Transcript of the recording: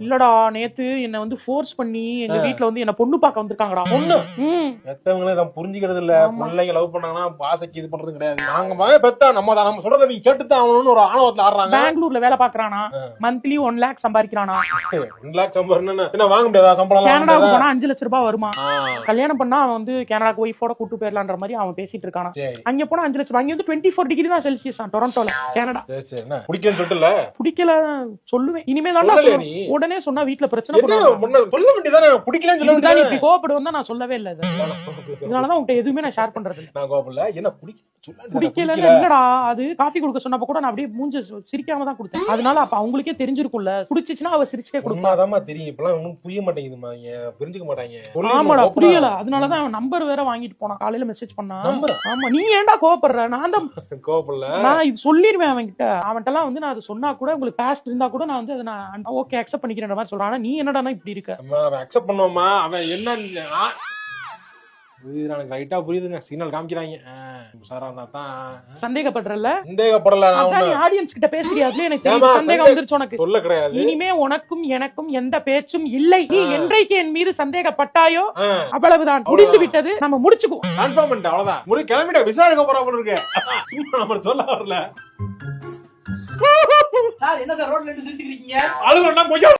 இல்லடா நேத்து என்ன வந்து ஃபோர்ஸ் பண்ணி எங்க வீட்ல வந்து என்ன பொண்ணு பார்க்க வந்திருக்காங்கடா. பொண்ணு பெத்தவங்களே இதை புரிஞ்சுக்கிறது இல்ல. பிள்ளைங்க லவ் பண்ணாங்கன்னா பாசைக்கு இது பண்றது கிடையாது. நாங்க மகன் பெத்தா நம்ம சொல்றதை நீங்க கேட்டுதான் ஆகணும்னு ஒரு ஆணவத்துல ஆடுறாங்க. பெங்களூர்ல வேலை பாக்குறானா, மந்த்லி 1 lakh சம்பாதிக்கிறானா. 1 lakh சம்பாதிக்கணும் என்ன வாங்க முடியாதா சம்பளம்? கனடாவுக்கு போனா 5 லட்சம் ரூபாய் வருமா. கல்யாணம் பண்ணா அவன் வந்து கனடாக்கு ஒய்ஃபோட கூட்டு போயிடலான்ற மாதிரி அவன் பேசிட்டு இருக்கானா. அங்க போனா 5 லட்சம். அங்க வந்து 24 டிகிரி தான் செல்சியஸ் டொரண்டோல, கனடா. பிடிக்கலன்னு சொல்லிட்டுல பிடிக்கல சொல்லுவேன். இனிமே தான் உடனே சொன்னா வீட்டுல பிரச்சனை சொல்ல வேண்டியதானே. பிடிக்கலன்னு சொல்ல வேண்டியதானே. இப்படி கோவப்படுவேன் நான் சொல்லவே இல்லை. இதனாலதான் உங்ககிட்ட எதுவுமே நான் ஷேர் பண்றது இல்லை. நான் கோவப்படல. என்ன பிடிக்கல இல்லடா. அது காஃபி குடுக்க சொன்னப்ப கூட நான் அப்படியே மூஞ்ச சிரிக்காம தான் கொடுத்தேன். அதனால அப்ப அவங்களுக்கே தெரிஞ்சிருக்கும்ல. பிடிச்சிச்சுன்னா அவ சிரிச்சுட்டே கொடுப்பா. அதாம்மா தெரியும். இப்பெல்லாம் ஒன்னும் புரிய மாட்டேங்குதுமா. புரிஞ்சுக்க மாட்டாங்க. ஆமாடா புரியல. அதனாலதான் அவன் நம்பர் வேற வாங்கிட்டு போனான். காலையில மெசேஜ் பண்ணா. ஆமா நீ ஏன்டா கோவப்படுற? நான் தான் கோவப்படல. நான் இது சொல்லிருவேன் அவன்கிட்ட. அவன்கிட்ட எல்லாம் வந்து நான் அதை சொன்னா கூட உங்களுக்கு பாஸ்ட் இருந்தா கூட நான் வந்து அதை நான் ஓகே அக்செப்ட் பண்ணிக்கிறேன் மாதிரி சொல்றான். ஆனா நீ என்னடா இப்படி இருக்க? அவன் அக்செப்ட் பண்ணுவாமா? அவன் என்ன எனக்கு ரைட்டா புரியுதுங்க. சிக்னல் காமிக்கிறாங்க. சந்தேகப்படுறல? சந்தேகப்படல. ஆடியன்ஸ் கிட்ட பேசுறியா? எனக்கு சந்தேகம் வந்துருச்சு. உனக்கு சொல்ல கிடையாது. இனிமே உனக்கும் எனக்கும் எந்த பேச்சும் இல்லை. நீ என்றைக்கு என் மீது சந்தேகப்பட்டாயோ அவ்வளவுதான், முடிந்து விட்டது. நம்ம முடிச்சுக்குவோம். கன்ஃபார்ம் பண்ணிட்டு அவ்வளவுதான். ஒரு கிளம்பிட்ட விசாரிக்க போறா போல இருக்கு. சும்மா நம்ம சொல்ல வரல. சார் என்ன சார் ரோட்ல நின்னு சிரிச்சிட்டு இருக்கீங்க? அழுகுறேன்னா கொஞ்சம்